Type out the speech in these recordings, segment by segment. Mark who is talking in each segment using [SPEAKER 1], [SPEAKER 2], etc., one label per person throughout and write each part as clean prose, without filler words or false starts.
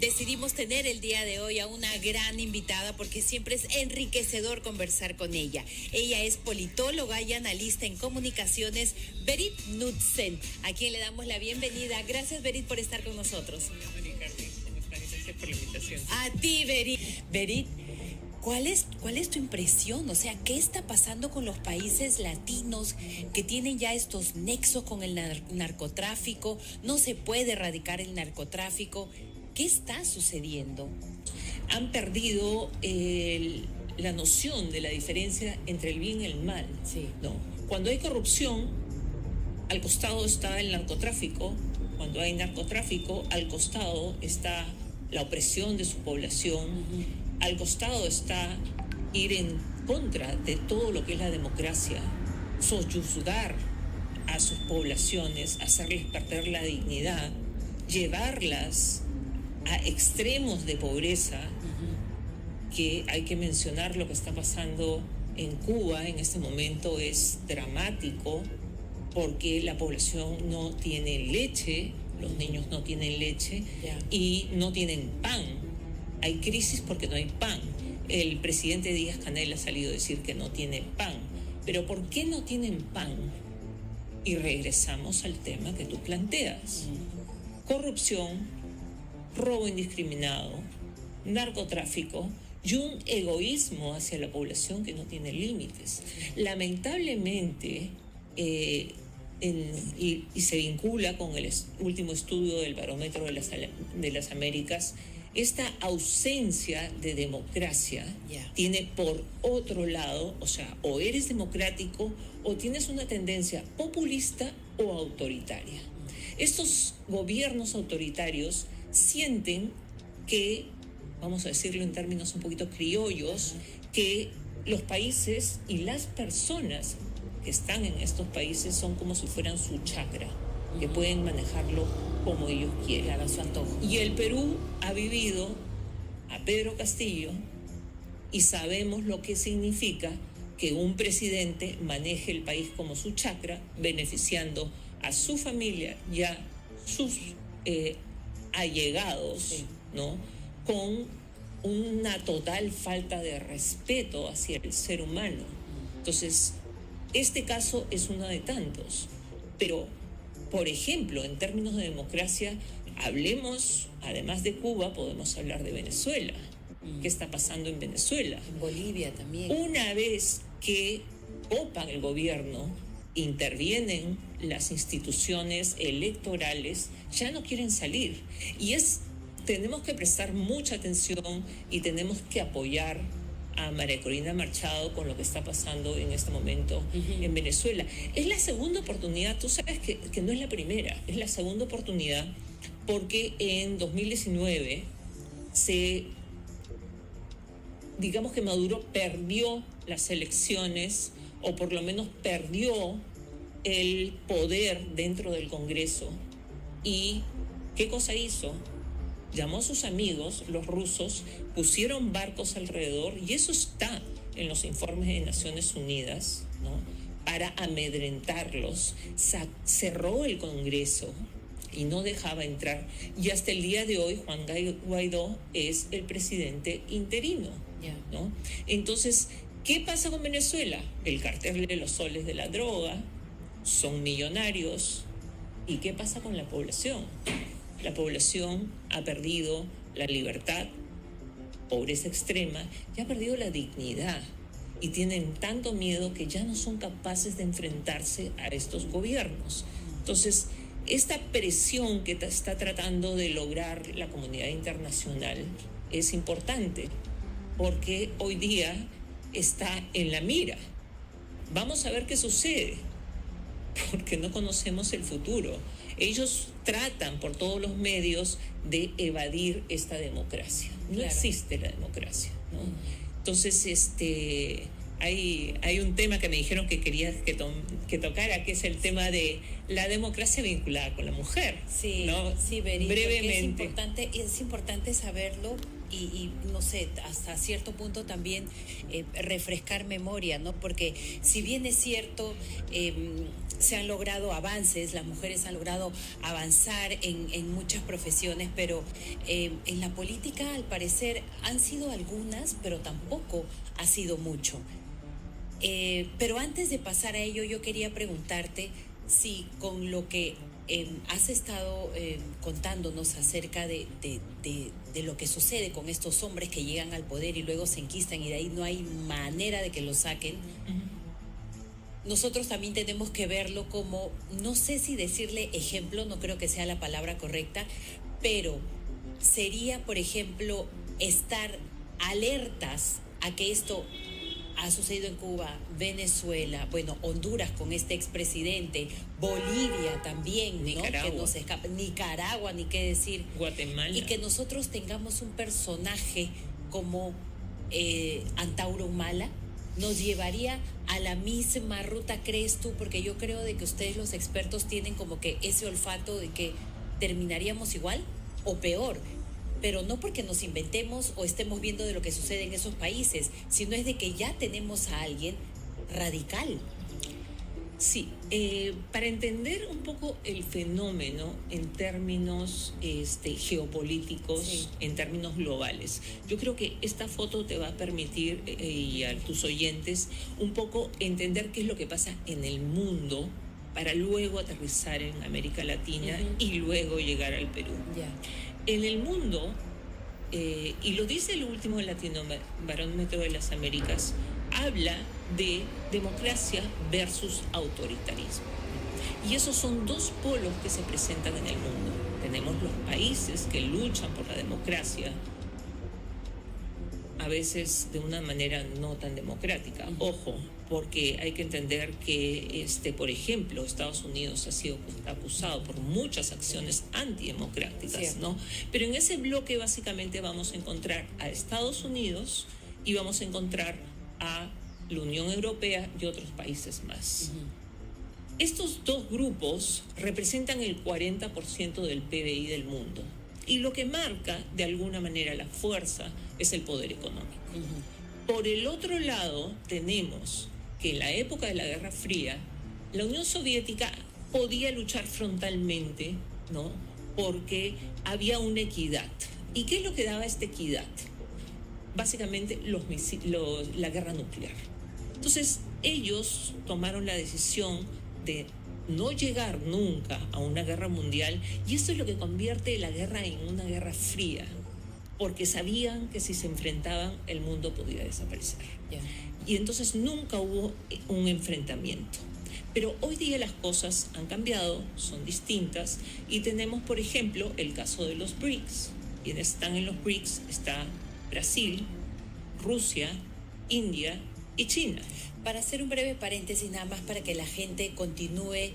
[SPEAKER 1] Decidimos tener el día de hoy a una gran invitada porque siempre es enriquecedor conversar con ella. Ella es politóloga y analista en comunicaciones, Berit Knudsen, a quien le damos la bienvenida. Gracias, Berit, por estar con nosotros.
[SPEAKER 2] Gracias por la invitación.
[SPEAKER 1] A ti, Berit. Berit, ¿cuál es tu impresión? O sea, ¿qué está pasando con los países latinos que tienen ya estos nexos con el narcotráfico? No se puede erradicar el narcotráfico. ¿Qué está sucediendo?
[SPEAKER 2] Han perdido la noción de la diferencia entre el bien y el mal.
[SPEAKER 1] Sí.
[SPEAKER 2] ¿No? Cuando hay corrupción, al costado está el narcotráfico. Cuando hay narcotráfico, al costado está la opresión de su población. Al costado está ir en contra de todo lo que es la democracia, soyuzgar a sus poblaciones, hacerles perder la dignidad, llevarlas a extremos de pobreza, que hay que mencionar lo que está pasando en Cuba en este momento. Es dramático porque la población no tiene leche, los niños no tienen leche y no tienen pan. Hay crisis porque no hay pan. El presidente Díaz-Canel ha salido a decir que no tiene pan. Pero ¿por qué no tienen pan? Y regresamos al tema que tú planteas. Corrupción, robo indiscriminado, narcotráfico y un egoísmo hacia la población que no tiene límites. Lamentablemente, y se vincula con el último estudio del Barómetro de las Américas, esta ausencia de democracia tiene por otro lado, o sea, o eres democrático o tienes una tendencia populista o autoritaria. Estos gobiernos autoritarios sienten que, vamos a decirlo en términos un poquito criollos, que los países y las personas que están en estos países son como si fueran su chakra, que pueden manejarlo como ellos quieren, a su antojo. Y el Perú ha vivido a Pedro Castillo y sabemos lo que significa que un presidente maneje el país como su chakra, beneficiando a su familia y a sus allegados, ¿no? Con una total falta de respeto hacia el ser humano. Entonces, este caso es uno de tantos. Pero, por ejemplo, en términos de democracia, hablemos, además de Cuba, podemos hablar de Venezuela. ¿Qué está pasando en Venezuela?
[SPEAKER 1] En Bolivia también.
[SPEAKER 2] Una vez que copan el gobierno, intervienen las instituciones electorales, ya no quieren salir. Y tenemos que prestar mucha atención y tenemos que apoyar a María Corina Machado con lo que está pasando en este momento en Venezuela. Es la segunda oportunidad, tú sabes que no es la primera, es la segunda oportunidad, porque en 2019 digamos que Maduro perdió las elecciones, o por lo menos perdió el poder dentro del Congreso. ¿Y qué cosa hizo? Llamó a sus amigos, los rusos, pusieron barcos alrededor, y eso está en los informes de Naciones Unidas, ¿no? Para amedrentarlos. Cerró el Congreso y no dejaba entrar. Y hasta el día de hoy, Juan Guaidó es el presidente interino, ¿no? Entonces, ¿qué pasa con Venezuela? El cartel de los soles de la droga, son millonarios. ¿Y qué pasa con la población? La población ha perdido la libertad, pobreza extrema, y ha perdido la dignidad. Y tienen tanto miedo que ya no son capaces de enfrentarse a estos gobiernos. Entonces, esta presión que está tratando de lograr la comunidad internacional es importante, porque hoy día está en la mira. Vamos a ver qué sucede, porque no conocemos el futuro. Ellos tratan por todos los medios de evadir esta democracia. No existe la democracia, ¿no? Entonces, hay un tema que me dijeron que querías que tocara, que es el tema de la democracia vinculada con la mujer.
[SPEAKER 1] Sí,
[SPEAKER 2] ¿no?
[SPEAKER 1] sí, Berit,
[SPEAKER 2] Brevemente.
[SPEAKER 1] es importante saberlo y no sé, hasta cierto punto también refrescar memoria, ¿no? Porque si bien es cierto, se han logrado avances, las mujeres han logrado avanzar en muchas profesiones, pero en la política al parecer han sido algunas, pero tampoco ha sido mucho. Pero antes de pasar a ello, yo quería preguntarte si con lo que has estado contándonos acerca de lo que sucede con estos hombres que llegan al poder y luego se enquistan y de ahí no hay manera de que los saquen, nosotros también tenemos que verlo como, no sé si decirle ejemplo, no creo que sea la palabra correcta, pero sería, por ejemplo, estar alertas a que esto ha sucedido en Cuba, Venezuela, bueno, Honduras con este expresidente, Bolivia también, ¿no?
[SPEAKER 2] Nicaragua.
[SPEAKER 1] Que no se escapa, Nicaragua, ni qué decir.
[SPEAKER 2] Guatemala.
[SPEAKER 1] Y que nosotros tengamos un personaje como Antauro Humala, nos llevaría a la misma ruta, ¿crees tú? Porque yo creo de que ustedes los expertos tienen como que ese olfato de que terminaríamos igual o peor, pero no porque nos inventemos o estemos viendo de lo que sucede en esos países, sino es de que ya tenemos a alguien radical.
[SPEAKER 2] Sí, para entender un poco el fenómeno en términos geopolíticos,
[SPEAKER 1] Sí.
[SPEAKER 2] en términos globales, yo creo que esta foto te va a permitir y a tus oyentes un poco entender qué es lo que pasa en el mundo para luego aterrizar en América Latina y luego llegar al Perú.
[SPEAKER 1] Ya.
[SPEAKER 2] En el mundo, y lo dice el último Latinobarómetro de las Américas, habla de democracia versus autoritarismo. Y esos son dos polos que se presentan en el mundo. Tenemos los países que luchan por la democracia, a veces de una manera no tan democrática. Ojo, porque hay que entender que, por ejemplo, Estados Unidos ha sido acusado por muchas acciones antidemocráticas,
[SPEAKER 1] Cierto.
[SPEAKER 2] ¿no? Pero en ese bloque básicamente vamos a encontrar a Estados Unidos y vamos a encontrar a la Unión Europea y otros países más. Estos dos grupos representan el 40% del PBI del mundo. Y lo que marca, de alguna manera, la fuerza es el poder económico. Por el otro lado, tenemos que en la época de la Guerra Fría, la Unión Soviética podía luchar frontalmente, ¿no? Porque había una equidad. ¿Y qué es lo que daba esta equidad? Básicamente la guerra nuclear. Entonces, ellos tomaron la decisión de no llegar nunca a una guerra mundial, y esto es lo que convierte la guerra en una guerra fría, porque sabían que si se enfrentaban el mundo podía desaparecer.
[SPEAKER 1] Ya.
[SPEAKER 2] Y entonces nunca hubo un enfrentamiento. Pero hoy día las cosas han cambiado, son distintas, y tenemos, por ejemplo, el caso de los BRICS. Quienes están en los BRICS está Brasil, Rusia, India y China.
[SPEAKER 1] Para hacer un breve paréntesis nada más para que la gente continúe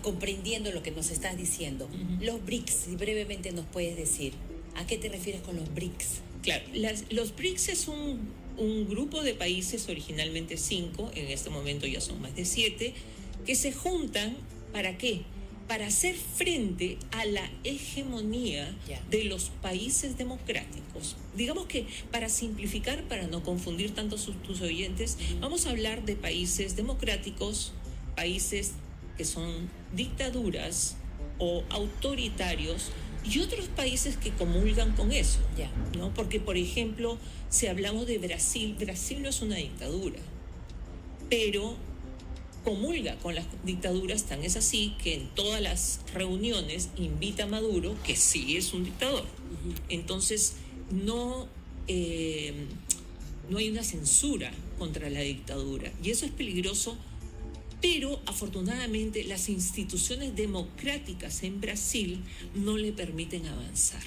[SPEAKER 1] comprendiendo lo que nos estás diciendo. Los BRICS, si brevemente nos puedes decir, ¿a qué te refieres con los BRICS?
[SPEAKER 2] Claro, los BRICS es un grupo de países, originalmente 5, en este momento ya son más de 7, que se juntan, ¿para qué? Para hacer frente a la hegemonía de los países democráticos. Digamos que para simplificar, para no confundir tanto tus oyentes, vamos a hablar de países democráticos, países que son dictaduras o autoritarios, y otros países que comulgan con eso, ¿no? Porque, por ejemplo, si hablamos de Brasil, Brasil no es una dictadura, pero comulga con las dictaduras, tan es así que en todas las reuniones invita a Maduro, que sí es un dictador. Entonces, no hay una censura contra la dictadura, y eso es peligroso. Pero afortunadamente las instituciones democráticas en Brasil no le permiten avanzar.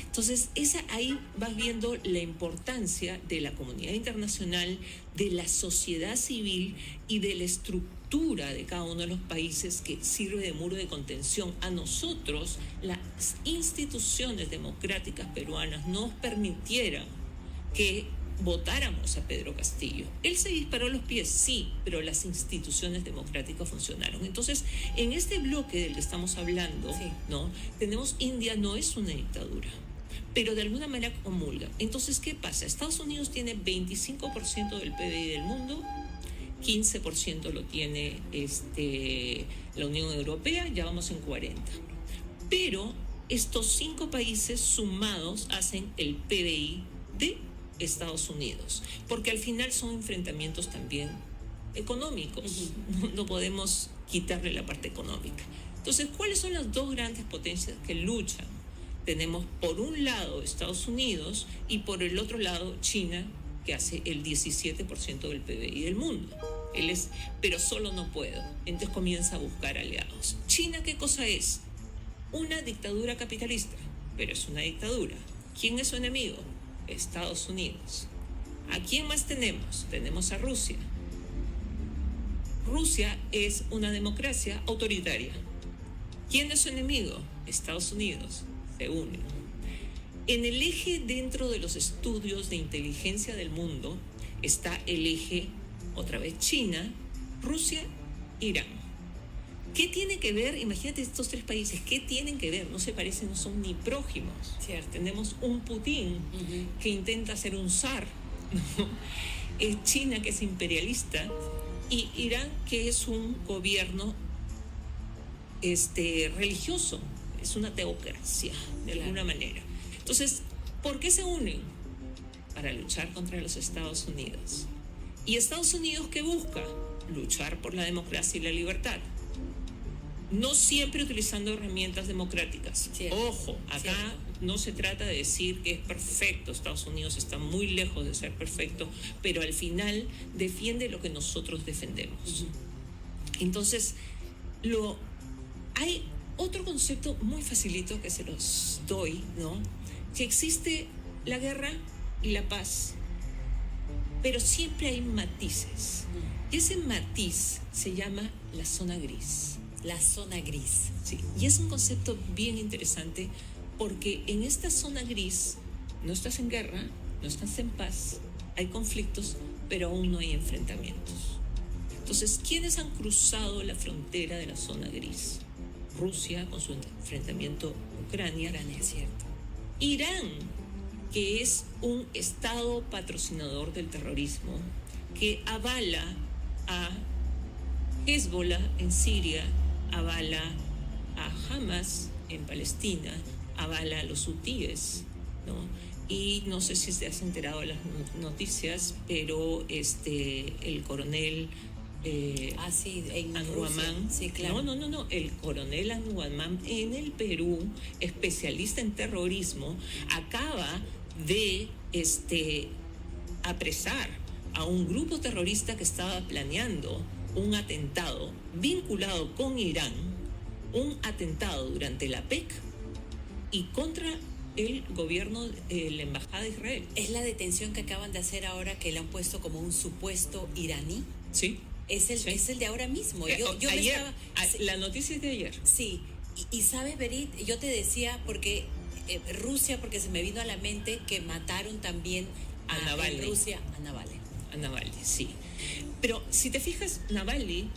[SPEAKER 2] Entonces, ahí vas viendo la importancia de la comunidad internacional, de la sociedad civil y de la estructura de cada uno de los países que sirve de muro de contención. A nosotros, las instituciones democráticas peruanas nos permitieran que votáramos a Pedro Castillo. Él se disparó los pies, sí, pero las instituciones democráticas funcionaron. Entonces, en este bloque del que estamos hablando,
[SPEAKER 1] sí,
[SPEAKER 2] ¿no? Tenemos India no es una dictadura, pero de alguna manera comulga. Entonces, ¿qué pasa? Estados Unidos tiene 25% del PBI del mundo, 15% lo tiene la Unión Europea, ya vamos en 40%. Pero estos 5 países sumados hacen el PBI de Estados Unidos, porque al final son enfrentamientos también económicos. No podemos quitarle la parte económica. Entonces, ¿cuáles son las dos grandes potencias que luchan? Tenemos por un lado Estados Unidos y por el otro lado China, que hace el 17% del PBI del mundo. Pero solo no puedo. Entonces comienza a buscar aliados. ¿China qué cosa es? Una dictadura capitalista, pero es una dictadura. ¿Quién es su enemigo? Estados Unidos. ¿A quién más tenemos? Tenemos a Rusia. Rusia es una democracia autoritaria. ¿Quién es su enemigo? Estados Unidos. Se unen. En el eje dentro de los estudios de inteligencia del mundo está el eje, otra vez, China, Rusia, Irán. ¿Qué tiene que ver? Imagínate estos 3 países, ¿qué tienen que ver? No se parecen, no son ni prójimos.
[SPEAKER 1] Cierto.
[SPEAKER 2] Tenemos un Putin que intenta ser un zar, ¿no? China, que es imperialista, y Irán, que es un gobierno religioso, es una teocracia, de alguna manera. Entonces, ¿por qué se unen? Para luchar contra los Estados Unidos. ¿Y Estados Unidos qué busca? Luchar por la democracia y la libertad. No siempre utilizando herramientas democráticas.
[SPEAKER 1] Cierto.
[SPEAKER 2] Ojo, acá no se trata de decir que es perfecto. Estados Unidos está muy lejos de ser perfecto, pero al final defiende lo que nosotros defendemos. Entonces, hay otro concepto muy facilito que se los doy, ¿no? Que existe la guerra y la paz, pero siempre hay matices. Y ese matiz se llama la zona gris.
[SPEAKER 1] La zona gris.
[SPEAKER 2] Sí, y es un concepto bien interesante porque en esta zona gris no estás en guerra, no estás en paz, hay conflictos, pero aún no hay enfrentamientos. Entonces, ¿quiénes han cruzado la frontera de la zona gris? Rusia con su enfrentamiento Ucrania.
[SPEAKER 1] Ucrania, cierto.
[SPEAKER 2] Irán, que es un estado patrocinador del terrorismo, que avala a Hezbollah en Siria, avala a Hamas en Palestina, avala a los hutíes, ¿no? Y no sé si te has enterado de las noticias, pero el coronel
[SPEAKER 1] sí, en
[SPEAKER 2] Anuamán,
[SPEAKER 1] sí, claro.
[SPEAKER 2] No, el coronel Anuamán en el Perú, especialista en terrorismo, acaba de apresar a un grupo terrorista que estaba planeando un atentado vinculado con Irán, un atentado durante la PEC y contra el gobierno, la embajada de Israel.
[SPEAKER 1] ¿Es la detención que acaban de hacer ahora que le han puesto como un supuesto iraní?
[SPEAKER 2] Sí.
[SPEAKER 1] Es el de ahora mismo.
[SPEAKER 2] Ayer, la noticia es de ayer.
[SPEAKER 1] Sí, y sabes, Berit, yo te decía porque Rusia, porque se me vino a la mente que mataron también
[SPEAKER 2] a Navalny.
[SPEAKER 1] En Rusia a Navalny.
[SPEAKER 2] A Navalny, sí. Pero si te fijas, Navalny,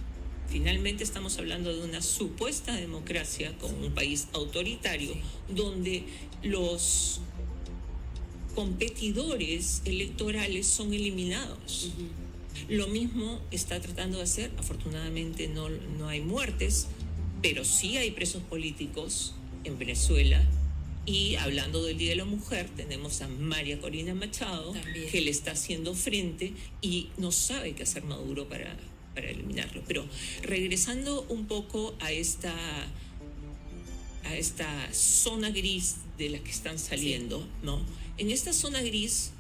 [SPEAKER 2] finalmente estamos hablando de una supuesta democracia con un país autoritario, donde los competidores electorales son eliminados. Lo mismo está tratando de hacer, afortunadamente no hay muertes, pero sí hay presos políticos en Venezuela. Y hablando del Día de la Mujer, tenemos a María Corina Machado,
[SPEAKER 1] también,
[SPEAKER 2] que le está haciendo frente y no sabe qué hacer Maduro para eliminarlo. Pero regresando un poco a esta zona gris de la que están saliendo, sí, ¿no? En esta zona gris,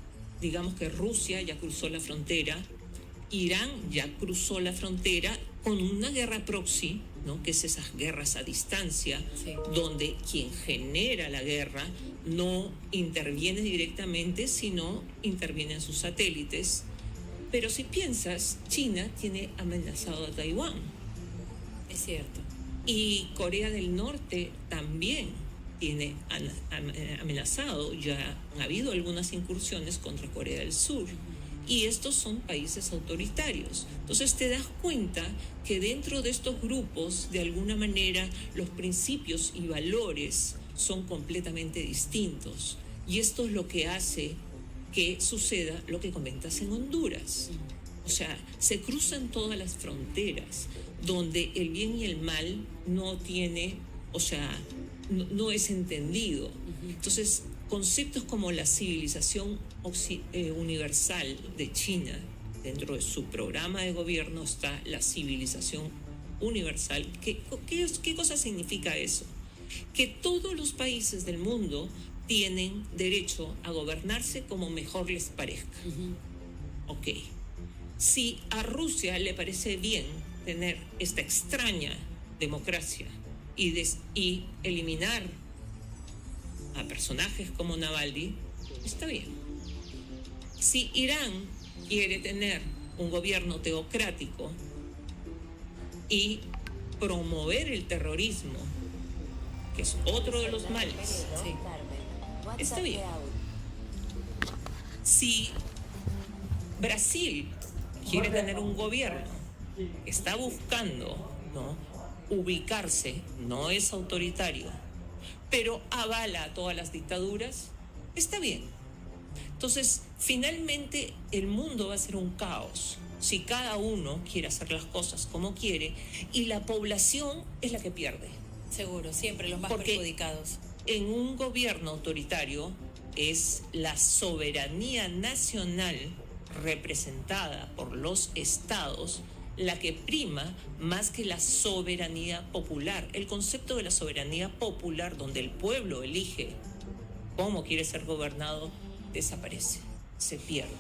[SPEAKER 2] digamos que Rusia ya cruzó la frontera, Irán ya cruzó la frontera con una guerra proxy, ¿no? Que es esas guerras a distancia, sí, donde quien genera la guerra no interviene directamente, sino interviene en sus satélites. Pero si piensas, China tiene amenazado a Taiwán.
[SPEAKER 1] Es cierto.
[SPEAKER 2] Y Corea del Norte también tiene amenazado, ya ha habido algunas incursiones contra Corea del Sur. Y estos son países autoritarios. Entonces te das cuenta que dentro de estos grupos, de alguna manera, los principios y valores son completamente distintos. Y esto es lo que hace que suceda lo que comentas en Honduras. O sea, se cruzan todas las fronteras, donde el bien y el mal no tiene, o sea, no es entendido. Entonces, conceptos como la civilización universal de China, dentro de su programa de gobierno está la civilización universal. ¿Qué cosa significa eso? Que todos los países del mundo tienen derecho a gobernarse como mejor les parezca. Ok. Si a Rusia le parece bien tener esta extraña democracia y eliminar a personajes como Navalny, está bien. Si Irán quiere tener un gobierno teocrático y promover el terrorismo, que es otro de los males,
[SPEAKER 1] Sí.
[SPEAKER 2] está bien. Si Brasil quiere tener un gobierno que está buscando, ¿no?, ubicarse, no es autoritario, pero avala a todas las dictaduras, está bien. Entonces, finalmente el mundo va a ser un caos si cada uno quiere hacer las cosas como quiere y la población es la que pierde.
[SPEAKER 1] Seguro, siempre los más
[SPEAKER 2] Porque
[SPEAKER 1] perjudicados.
[SPEAKER 2] En un gobierno autoritario es la soberanía nacional representada por los estados la que prima más que la soberanía popular. El concepto de la soberanía popular, donde el pueblo elige cómo quiere ser gobernado, desaparece, se pierde.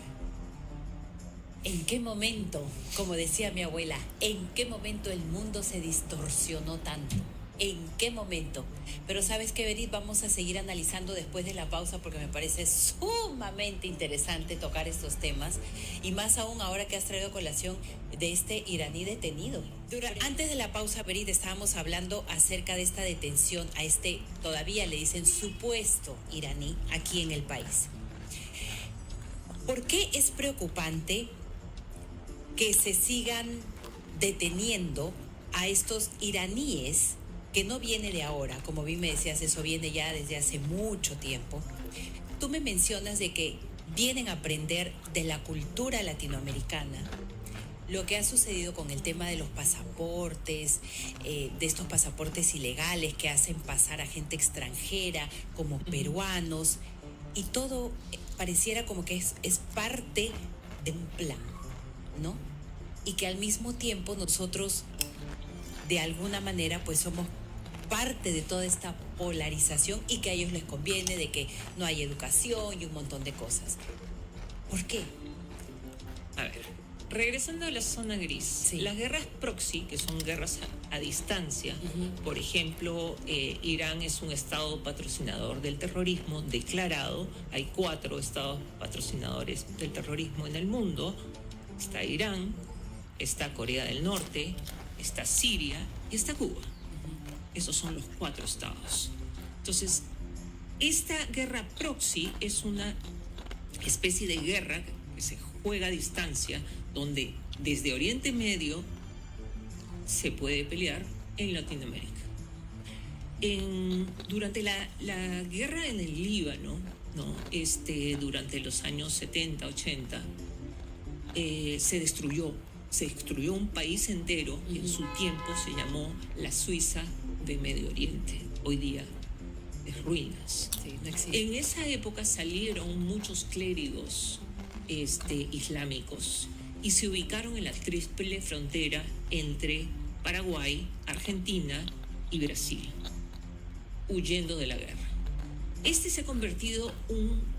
[SPEAKER 1] ¿En qué momento, como decía mi abuela, en qué momento el mundo se distorsionó tanto? ¿En qué momento? Pero ¿sabes qué, Berit? Vamos a seguir analizando después de la pausa porque me parece sumamente interesante tocar estos temas y más aún ahora que has traído a colación de este iraní detenido. Antes de la pausa, Berit, estábamos hablando acerca de esta detención a este, todavía le dicen supuesto iraní aquí en el país. ¿Por qué es preocupante que se sigan deteniendo a estos iraníes? Que no viene de ahora, como bien me decías, eso viene ya desde hace mucho tiempo. Tú me mencionas de que vienen a aprender de la cultura latinoamericana, lo que ha sucedido con el tema de los pasaportes, de estos pasaportes ilegales que hacen pasar a gente extranjera como peruanos, y todo pareciera como que es parte de un plan, ¿no? Y que al mismo tiempo nosotros, de alguna manera, pues somos parte de toda esta polarización y que a ellos les conviene de que no hay educación y un montón de cosas. ¿Por qué?
[SPEAKER 2] A ver, regresando a la zona gris,
[SPEAKER 1] Sí.
[SPEAKER 2] Las guerras proxy, que son guerras a distancia, por ejemplo, Irán es un estado patrocinador del terrorismo declarado. Hay 4 estados patrocinadores del terrorismo en el mundo. Está Irán, está Corea del Norte, está Siria y está Cuba. Esos son los 4 estados. Entonces, esta guerra proxy es una especie de guerra que se juega a distancia, donde desde Oriente Medio se puede pelear en Latinoamérica. Durante la guerra en el Líbano, ¿no?, durante los años 70, 80, se destruyó un país entero y en su tiempo se llamó la Suiza de Medio Oriente. Hoy día es ruinas.
[SPEAKER 1] Sí, no existe.
[SPEAKER 2] En esa época salieron muchos clérigos islámicos y se ubicaron en la triple frontera entre Paraguay, Argentina y Brasil, huyendo de la guerra. Se ha convertido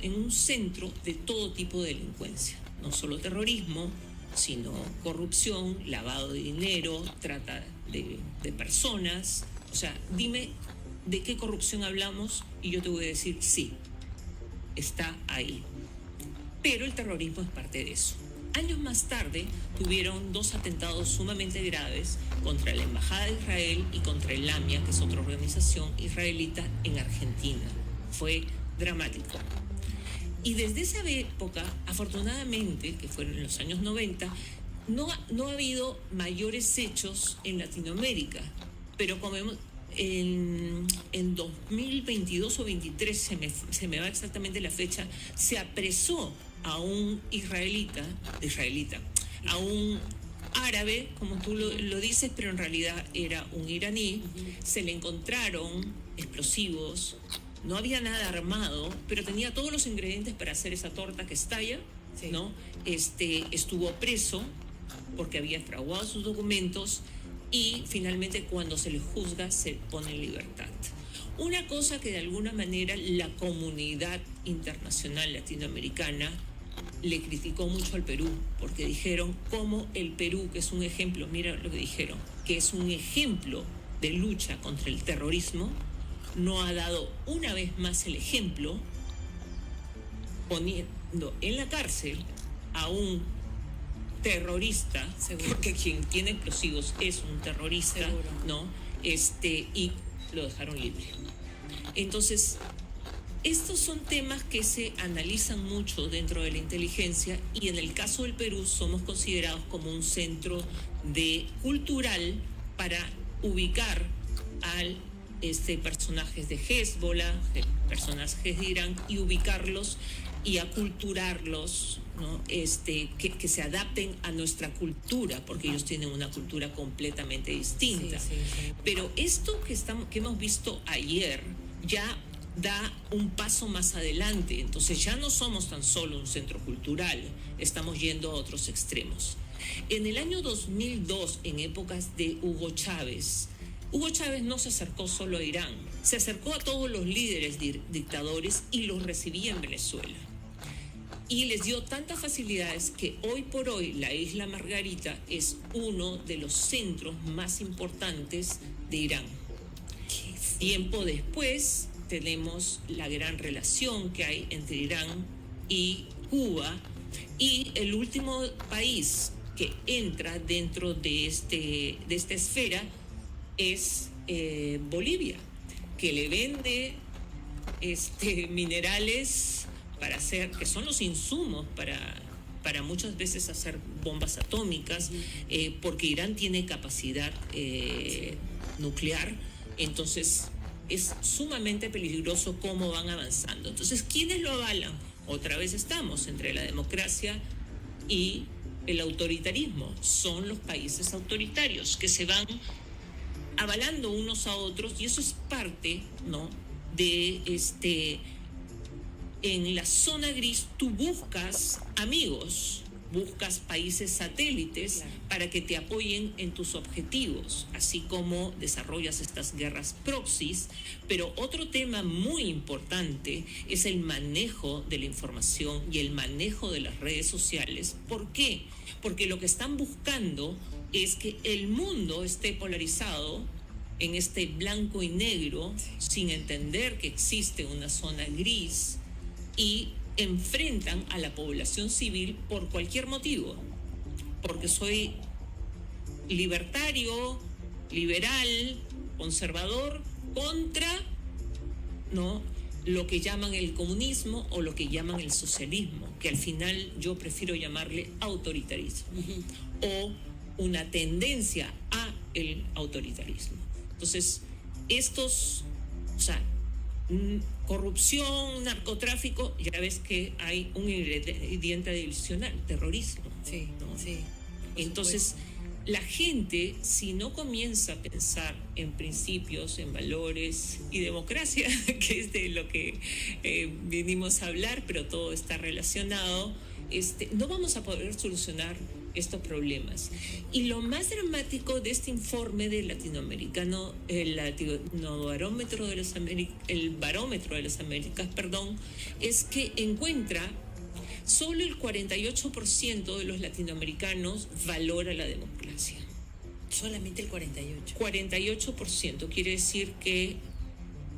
[SPEAKER 2] en un centro de todo tipo de delincuencia, no solo terrorismo, sino corrupción, lavado de dinero, trata de personas. O sea, dime de qué corrupción hablamos y yo te voy a decir sí, está ahí. Pero el terrorismo es parte de eso. Años más tarde tuvieron 2 atentados sumamente graves contra la Embajada de Israel y contra el AMIA, que es otra organización israelita en Argentina. Fue dramático. Y desde esa época, afortunadamente, que fueron en los años 90, no ha habido mayores hechos en Latinoamérica, pero como vemos, en 2022 o 23, se me va exactamente la fecha, se apresó a un israelita, a un árabe, como tú lo dices, pero en realidad era un iraní. Se le encontraron explosivos, no había nada armado, pero tenía todos los ingredientes para hacer esa torta que estalla,
[SPEAKER 1] Sí.
[SPEAKER 2] ¿no? Estuvo preso porque había fraguado sus documentos y finalmente cuando se le juzga se pone en libertad. Una cosa que de alguna manera la comunidad internacional latinoamericana le criticó mucho al Perú, porque dijeron cómo el Perú, que es un ejemplo, mira lo que dijeron, que es un ejemplo de lucha contra el terrorismo, no ha dado una vez más el ejemplo poniendo en la cárcel a un terrorista,
[SPEAKER 1] Seguro.
[SPEAKER 2] porque quien tiene explosivos es un terrorista,
[SPEAKER 1] Seguro.
[SPEAKER 2] ¿no? Y lo dejaron libre. Entonces, estos son temas que se analizan mucho dentro de la inteligencia y en el caso del Perú somos considerados como un centro cultural para ubicar al personajes de Hezbollah, personajes de Irán, y ubicarlos y aculturarlos, ¿no? Que se adapten a nuestra cultura, porque ellos tienen una cultura completamente distinta.
[SPEAKER 1] Sí.
[SPEAKER 2] Pero esto que hemos visto ayer ya da un paso más adelante. Entonces ya no somos tan solo un centro cultural, estamos yendo a otros extremos. En el año 2002, en épocas de Hugo Chávez no se acercó solo a Irán, se acercó a todos los líderes dictadores y los recibía en Venezuela. Y les dio tantas facilidades que hoy por hoy la isla Margarita es uno de los centros más importantes de Irán. Tiempo después tenemos la gran relación que hay entre Irán y Cuba, y el último país que entra dentro de esta esfera es Bolivia, que le vende minerales para hacer, que son los insumos para muchas veces hacer bombas atómicas, porque Irán tiene capacidad nuclear. Entonces es sumamente peligroso cómo van avanzando. Entonces, ¿quiénes lo avalan? Otra vez estamos entre la democracia y el autoritarismo. Son los países autoritarios que se van avalando unos a otros, y eso es parte, ¿no?, de en la zona gris tú buscas amigos, buscas países satélites, claro, para que te apoyen en tus objetivos, así como desarrollas estas guerras proxies. Pero otro tema muy importante es el manejo de la información y el manejo de las redes sociales. ¿Por qué? Porque lo que están buscando es que el mundo esté polarizado en este blanco y negro, sin entender que existe una zona gris, y enfrentan a la población civil por cualquier motivo, porque soy libertario, liberal, conservador, contra, ¿no?, lo que llaman el comunismo o lo que llaman el socialismo, que al final yo prefiero llamarle autoritarismo, o una tendencia a el autoritarismo. Entonces, corrupción, narcotráfico, ya ves que hay un ingrediente adicional, terrorismo.
[SPEAKER 1] Sí,
[SPEAKER 2] ¿no?
[SPEAKER 1] sí.
[SPEAKER 2] Entonces, la gente, si no comienza a pensar en principios, en valores y democracia, que es de lo que vinimos a hablar, pero todo está relacionado, no vamos a poder solucionar estos problemas. Y lo más dramático de este informe del latinoamericano, el barómetro de las Américas, es que encuentra solo el 48% de los latinoamericanos valora la democracia.
[SPEAKER 1] Solamente el 48%.
[SPEAKER 2] 48% quiere decir que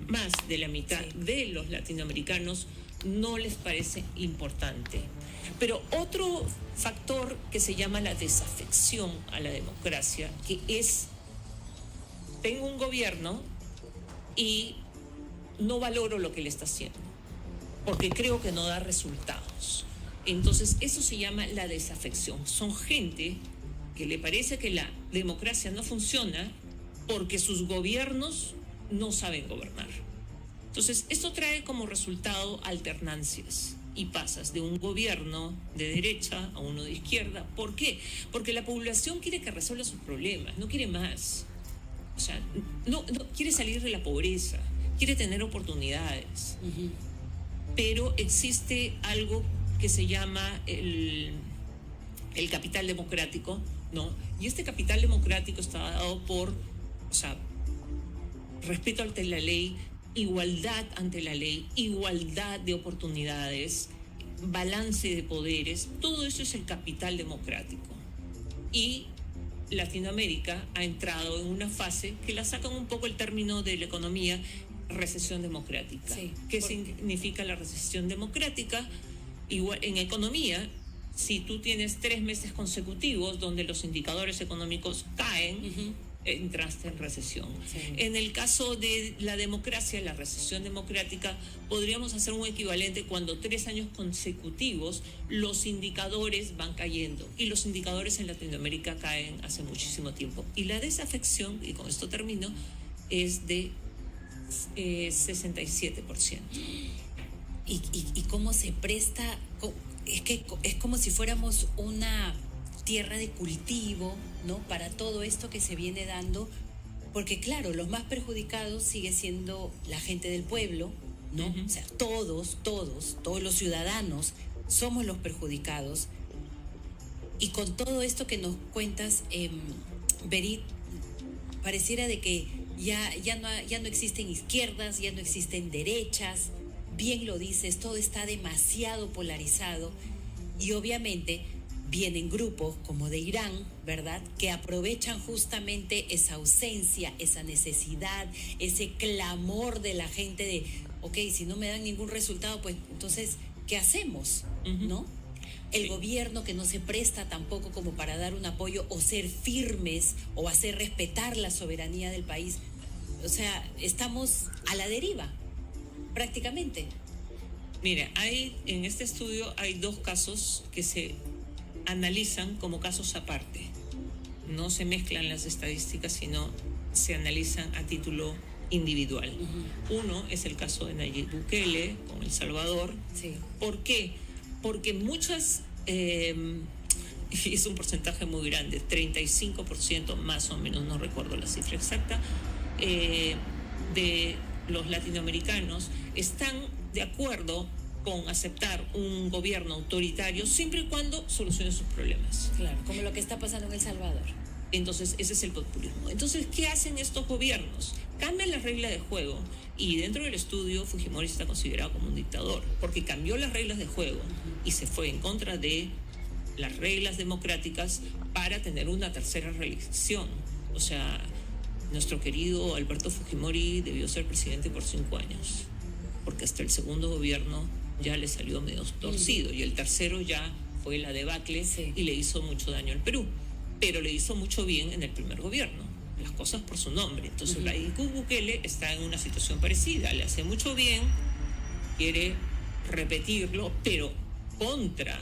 [SPEAKER 2] más de la mitad
[SPEAKER 1] Sí.
[SPEAKER 2] de los latinoamericanos no les parece importante. Pero otro factor que se llama la desafección a la democracia, que es, tengo un gobierno y no valoro lo que le está haciendo, porque creo que no da resultados. Entonces, eso se llama la desafección. Son gente que le parece que la democracia no funciona porque sus gobiernos no saben gobernar. Entonces, esto trae como resultado alternancias y pasas de un gobierno de derecha a uno de izquierda. ¿Por qué? Porque la población quiere que resuelva sus problemas, no quiere más. O sea, no quiere salir de la pobreza, quiere tener oportunidades. Pero existe algo que se llama el capital democrático, ¿no? Y este capital democrático está dado por, o sea, respeto ante la ley, igualdad ante la ley, igualdad de oportunidades, balance de poderes, todo eso es el capital democrático. Y Latinoamérica ha entrado en una fase que la sacan un poco el término de la economía, recesión democrática.
[SPEAKER 1] Sí.
[SPEAKER 2] ¿Qué significa la recesión democrática? Igual, en economía, si tú tienes 3 meses consecutivos donde los indicadores económicos caen, entraste en recesión.
[SPEAKER 1] Sí.
[SPEAKER 2] En el caso de la democracia, la recesión democrática, podríamos hacer un equivalente cuando 3 años consecutivos los indicadores van cayendo, y los indicadores en Latinoamérica caen hace muchísimo tiempo. Y la desafección, y con esto termino, es de 67%.
[SPEAKER 1] ¿Y cómo se presta? Es que es como si fuéramos una tierra de cultivo, ¿no? Para todo esto que se viene dando, porque claro, los más perjudicados sigue siendo la gente del pueblo, ¿no? O sea, todos los ciudadanos somos los perjudicados. Y con todo esto que nos cuentas, Berit, pareciera de que ya no existen izquierdas, ya no existen derechas. Bien lo dices, todo está demasiado polarizado y obviamente vienen grupos como de Irán, ¿verdad?, que aprovechan justamente esa ausencia, esa necesidad, ese clamor de la gente de, ok, si no me dan ningún resultado, pues entonces, ¿qué hacemos? ¿No? El gobierno que no se presta tampoco como para dar un apoyo o ser firmes o hacer respetar la soberanía del país. O sea, estamos a la deriva, prácticamente.
[SPEAKER 2] Mira, en este estudio hay 2 casos que se analizan como casos aparte. No se mezclan las estadísticas, sino se analizan a título individual. Uno es el caso de Nayib Bukele con El Salvador.
[SPEAKER 1] Sí.
[SPEAKER 2] ¿Por qué? Porque muchas, y es un porcentaje muy grande, 35% más o menos, no recuerdo la cifra exacta, de los latinoamericanos están de acuerdo con aceptar un gobierno autoritario siempre y cuando solucione sus problemas.
[SPEAKER 1] Claro, como lo que está pasando en El Salvador.
[SPEAKER 2] Entonces, ese es el populismo. Entonces, ¿qué hacen estos gobiernos? Cambian las reglas de juego, y dentro del estudio Fujimori está considerado como un dictador, porque cambió las reglas de juego y se fue en contra de las reglas democráticas para tener una tercera reelección. O sea, nuestro querido Alberto Fujimori debió ser presidente por 5 años, porque hasta el segundo gobierno ya le salió medio torcido, y el tercero ya fue la debacle,
[SPEAKER 1] sí,
[SPEAKER 2] y le hizo mucho daño al Perú, pero le hizo mucho bien en el primer gobierno, las cosas por su nombre. Entonces Nayib Bukele está en una situación parecida, le hace mucho bien, quiere repetirlo, pero contra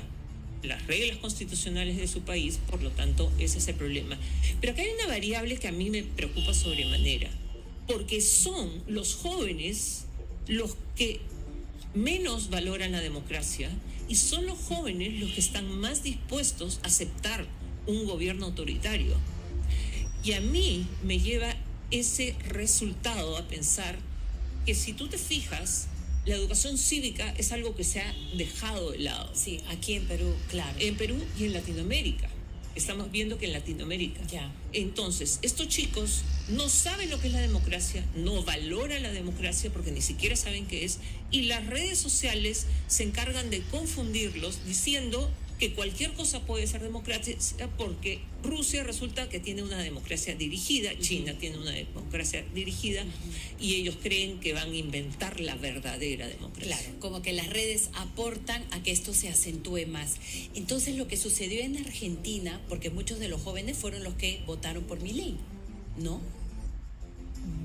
[SPEAKER 2] las reglas constitucionales de su país, por lo tanto ese es el problema. Pero acá hay una variable que a mí me preocupa sobremanera, porque son los jóvenes los que menos valoran la democracia, y son los jóvenes los que están más dispuestos a aceptar un gobierno autoritario. Y a mí me lleva ese resultado a pensar que, si tú te fijas, la educación cívica es algo que se ha dejado de lado.
[SPEAKER 1] Sí, aquí en Perú, claro.
[SPEAKER 2] En Perú y en Latinoamérica. Estamos viendo que en Latinoamérica.
[SPEAKER 1] Ya.
[SPEAKER 2] Entonces, estos chicos no saben lo que es la democracia, no valoran la democracia porque ni siquiera saben qué es, y las redes sociales se encargan de confundirlos diciendo que cualquier cosa puede ser democracia porque Rusia resulta que tiene una democracia dirigida, China tiene una democracia dirigida y ellos creen que van a inventar la verdadera democracia.
[SPEAKER 1] Claro, como que las redes aportan a que esto se acentúe más. Entonces lo que sucedió en Argentina, porque muchos de los jóvenes fueron los que votaron por Milei, ¿no?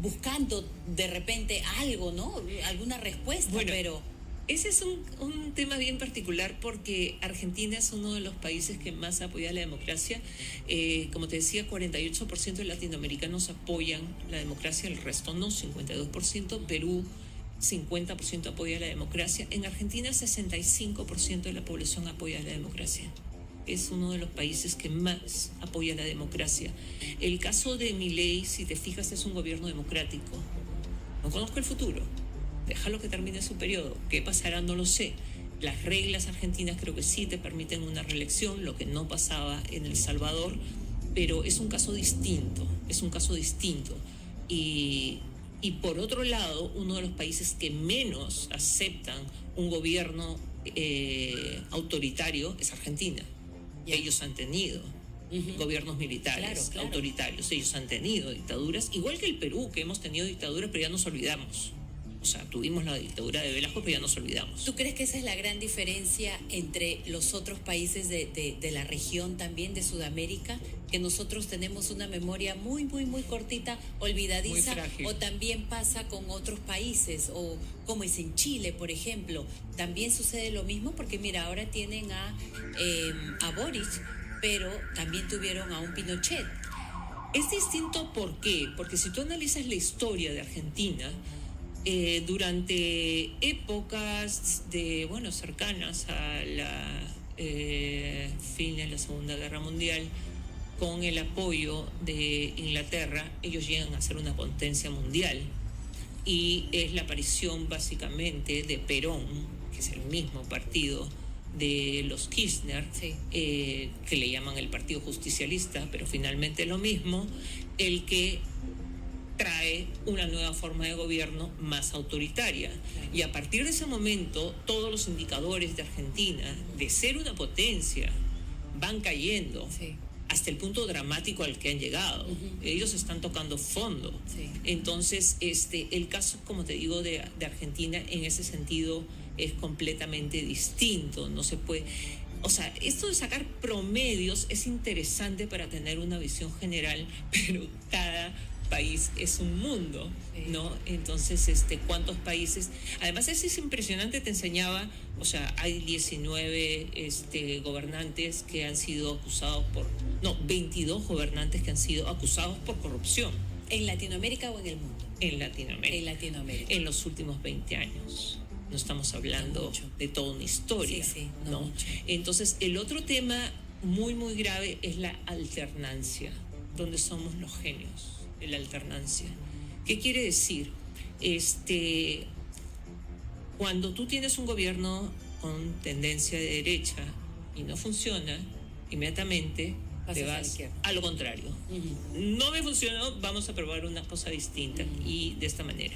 [SPEAKER 1] Buscando de repente algo, ¿no? Alguna respuesta,
[SPEAKER 2] Bueno,
[SPEAKER 1] pero...
[SPEAKER 2] Ese es un tema bien particular porque Argentina es uno de los países que más apoya la democracia. Como te decía, 48% de latinoamericanos apoyan la democracia, el resto no, 52%. Perú, 50% apoya la democracia. En Argentina, 65% de la población apoya la democracia. Es uno de los países que más apoya la democracia. El caso de Milei, si te fijas, es un gobierno democrático. No conozco el futuro. Déjalo que termine su periodo. ¿Qué pasará? No lo sé. Las reglas argentinas creo que sí te permiten una reelección, lo que no pasaba en El Salvador, pero es un caso distinto, Y por otro lado, uno de los países que menos aceptan un gobierno autoritario es Argentina.
[SPEAKER 1] Ya.
[SPEAKER 2] Ellos han tenido gobiernos militares
[SPEAKER 1] Claro.
[SPEAKER 2] autoritarios, ellos han tenido dictaduras, igual que el Perú, que hemos tenido dictaduras, pero ya nos olvidamos. O sea, tuvimos la dictadura de Velasco, pero ya nos olvidamos.
[SPEAKER 1] ¿Tú crees que esa es la gran diferencia entre los otros países de la región también, de Sudamérica? Que nosotros tenemos una memoria muy, muy, muy cortita, olvidadiza,
[SPEAKER 2] Muy frágil.
[SPEAKER 1] o también pasa con otros países, o como es en Chile, por ejemplo. También sucede lo mismo, porque mira, ahora tienen a Boric, pero también tuvieron a un Pinochet.
[SPEAKER 2] Es distinto, ¿por qué? Porque si tú analizas la historia de Argentina, durante épocas cercanas a la fin de la Segunda Guerra Mundial, con el apoyo de Inglaterra, ellos llegan a ser una potencia mundial y es la aparición básicamente de Perón, que es el mismo partido de los Kirchner,
[SPEAKER 1] Sí.
[SPEAKER 2] Que le llaman el Partido Justicialista, pero finalmente lo mismo, el que trae una nueva forma de gobierno más autoritaria. Y a partir de ese momento, todos los indicadores de Argentina, de ser una potencia, van cayendo
[SPEAKER 1] Sí.
[SPEAKER 2] hasta el punto dramático al que han llegado. Ellos están tocando fondo.
[SPEAKER 1] Sí.
[SPEAKER 2] Entonces, el caso, como te digo, de Argentina, en ese sentido, es completamente distinto. No se puede... O sea, esto de sacar promedios es interesante para tener una visión general, pero cada país es un mundo, ¿no? Entonces, ¿cuántos países? Además, eso es impresionante, te enseñaba, o sea, hay 19 gobernantes que han sido acusados 22 gobernantes que han sido acusados por corrupción.
[SPEAKER 1] ¿En Latinoamérica o en el mundo?
[SPEAKER 2] En Latinoamérica.
[SPEAKER 1] En Latinoamérica.
[SPEAKER 2] En los últimos 20 años. No estamos hablando
[SPEAKER 1] No mucho.
[SPEAKER 2] de toda una historia.
[SPEAKER 1] Sí, no
[SPEAKER 2] ¿no?
[SPEAKER 1] mucho.
[SPEAKER 2] Entonces, el otro tema muy, muy grave es la alternancia, donde somos los genios de la alternancia. ¿Qué quiere decir? Cuando tú tienes un gobierno con tendencia de derecha y no funciona, inmediatamente
[SPEAKER 1] Pasas
[SPEAKER 2] te
[SPEAKER 1] a la
[SPEAKER 2] vas
[SPEAKER 1] izquierda.
[SPEAKER 2] a lo contrario. No me funcionó, vamos a probar una cosa distinta y de esta manera.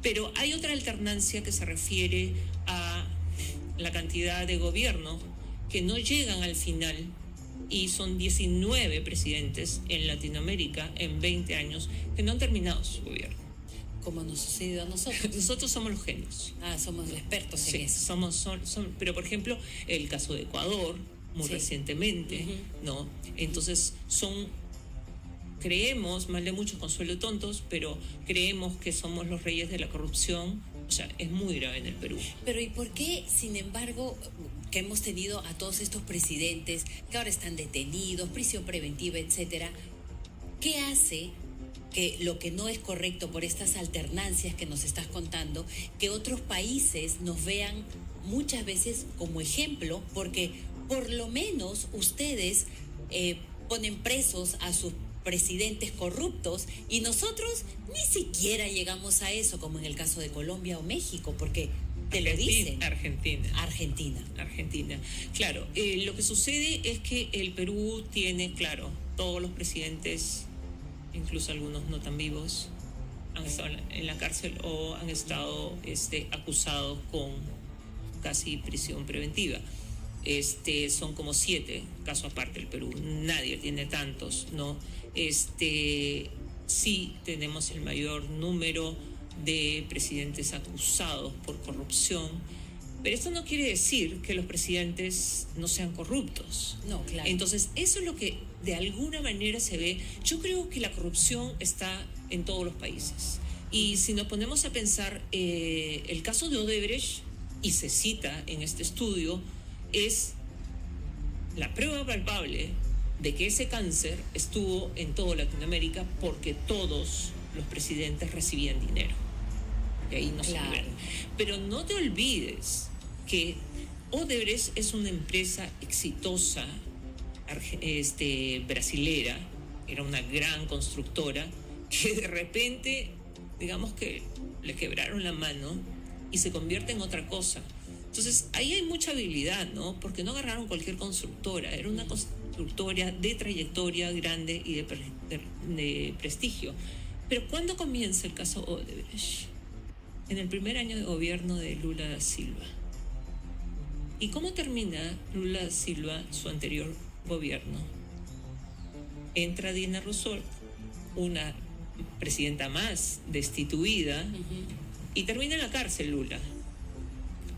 [SPEAKER 2] Pero hay otra alternancia que se refiere a la cantidad de gobiernos que no llegan al final, y son 19 presidentes en Latinoamérica en 20 años que no han terminado su gobierno.
[SPEAKER 1] Como nos sucedió a nosotros.
[SPEAKER 2] Nosotros somos los genios.
[SPEAKER 1] Somos expertos
[SPEAKER 2] Sí,
[SPEAKER 1] en eso.
[SPEAKER 2] pero por ejemplo, el caso de Ecuador, muy
[SPEAKER 1] Sí.
[SPEAKER 2] recientemente, ¿no? Entonces creemos, mal de muchos consuelo tontos, pero creemos que somos los reyes de la corrupción. O sea, es muy grave en el Perú.
[SPEAKER 1] Pero ¿y por qué, sin embargo, que hemos tenido a todos estos presidentes que ahora están detenidos, prisión preventiva, etcétera? ¿Qué hace que lo que no es correcto por estas alternancias que nos estás contando, que otros países nos vean muchas veces como ejemplo? Porque por lo menos ustedes ponen presos a sus presidentes corruptos y nosotros ni siquiera llegamos a eso, como en el caso de Colombia o México, porque te lo dicen.
[SPEAKER 2] Argentina. Claro, lo que sucede es que el Perú tiene, claro, todos los presidentes, incluso algunos no tan vivos, han estado en la cárcel o han estado acusados con casi prisión preventiva. Son como 7, caso aparte el Perú, nadie tiene tantos, ¿no? Sí tenemos el mayor número de presidentes acusados por corrupción, pero esto no quiere decir que los presidentes no sean corruptos.
[SPEAKER 1] No, claro.
[SPEAKER 2] Entonces, eso es lo que de alguna manera se ve. Yo creo que la corrupción está en todos los países. Y si nos ponemos a pensar, el caso de Odebrecht, y se cita en este estudio, es la prueba palpable de que ese cáncer estuvo en toda Latinoamérica porque todos los presidentes recibían dinero. Y ahí no se liberan. Pero no te olvides que Odebrecht es una empresa exitosa brasilera, era una gran constructora, que de repente, digamos que le quebraron la mano y se convierte en otra cosa. Entonces, ahí hay mucha habilidad, ¿no? Porque no agarraron cualquier constructora, era una constructora de trayectoria grande y de prestigio. Pero ¿cuándo comienza el caso Odebrecht? En el primer año de gobierno de Lula da Silva. ¿Y cómo termina Lula da Silva su anterior gobierno? Entra Dina Rousseff, una presidenta más destituida, y termina en la cárcel Lula.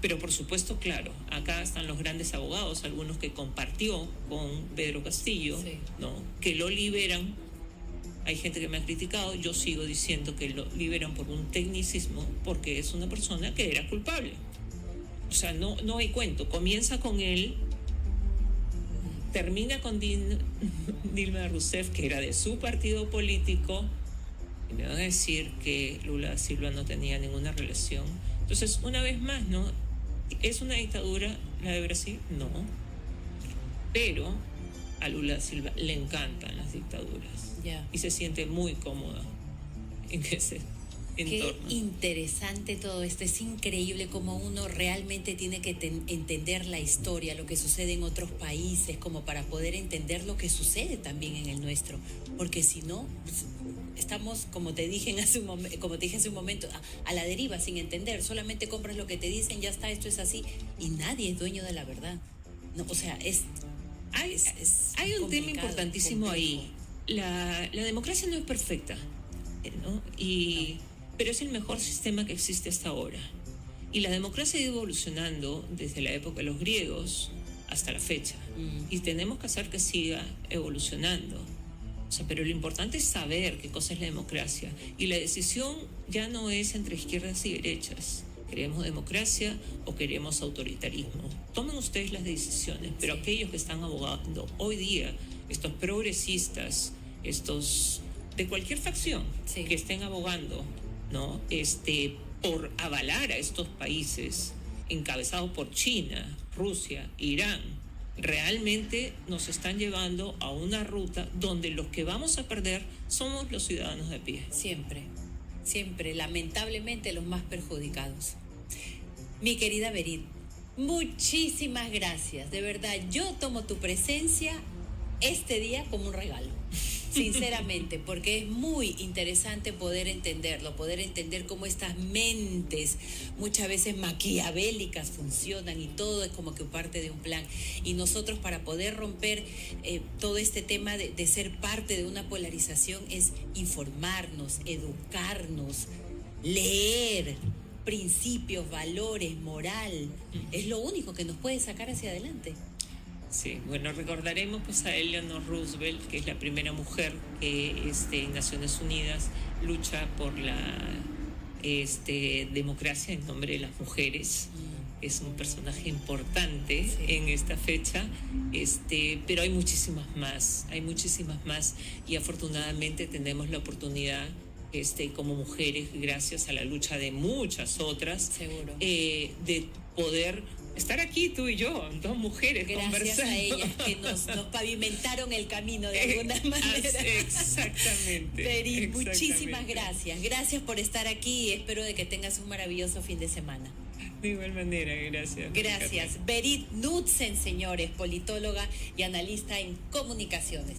[SPEAKER 2] Pero por supuesto, claro, acá están los grandes abogados, algunos que compartió con Pedro Castillo, sí, ¿no? Que lo liberan. Hay gente que me ha criticado, yo sigo diciendo que lo liberan por un tecnicismo, porque es una persona que era culpable. O sea, no hay cuento. Comienza con él, termina con Dilma Rousseff, que era de su partido político, y me van a decir que Lula da Silva no tenía ninguna relación. Entonces, una vez más, ¿no? ¿Es una dictadura la de Brasil? No. Pero a Lula da Silva le encantan las dictaduras.
[SPEAKER 1] Yeah.
[SPEAKER 2] Y se siente muy cómoda en ese entorno.
[SPEAKER 1] Qué interesante todo esto. Es increíble cómo uno realmente tiene que entender la historia, lo que sucede en otros países, como para poder entender lo que sucede también en el nuestro. Porque si no, pues, estamos, como te dije hace un momento, a la deriva, sin entender. Solamente compras lo que te dicen, ya está, esto es así. Y nadie es dueño de la verdad. No, o sea,
[SPEAKER 2] hay un tema importantísimo complejo ahí. La democracia no es perfecta, ¿no? Pero es el mejor sistema que existe hasta ahora. Y la democracia ha ido evolucionando desde la época de los griegos hasta la fecha. Y tenemos que hacer que siga evolucionando. O sea, pero lo importante es saber qué cosa es la democracia. Y la decisión ya no es entre izquierdas y derechas. ¿Queremos democracia o queremos autoritarismo? Tomen ustedes las decisiones, pero sí, aquellos que están abogando hoy día, estos progresistas, estos de cualquier facción, sí, que estén abogando, ¿no? Por avalar a estos países encabezados por China, Rusia, Irán, realmente nos están llevando a una ruta donde los que vamos a perder somos los ciudadanos de a pie.
[SPEAKER 1] Siempre, lamentablemente, los más perjudicados. Mi querida Berit, muchísimas gracias. De verdad, yo tomo tu presencia este día como un regalo, sinceramente, porque es muy interesante poder entenderlo, poder entender cómo estas mentes muchas veces maquiavélicas funcionan y todo es como que parte de un plan. Y nosotros, para poder romper todo este tema de ser parte de una polarización, es informarnos, educarnos, leer principios, valores, moral. Es lo único que nos puede sacar hacia adelante.
[SPEAKER 2] Sí, bueno, recordaremos pues a Eleanor Roosevelt, que es la primera mujer que en Naciones Unidas lucha por la democracia en nombre de las mujeres. Es un personaje importante, sí, en esta fecha, pero hay muchísimas más, y afortunadamente tenemos la oportunidad como mujeres, gracias a la lucha de muchas otras,
[SPEAKER 1] seguro,
[SPEAKER 2] de poder estar aquí tú y yo, dos mujeres,
[SPEAKER 1] gracias
[SPEAKER 2] conversando.
[SPEAKER 1] A ellas que nos pavimentaron el camino de alguna manera.
[SPEAKER 2] Exactamente.
[SPEAKER 1] Berit, muchísimas gracias. Gracias por estar aquí y espero de que tengas un maravilloso fin de semana.
[SPEAKER 2] De igual manera, gracias.
[SPEAKER 1] Gracias. Berit Knudsen, señores, politóloga y analista en comunicaciones.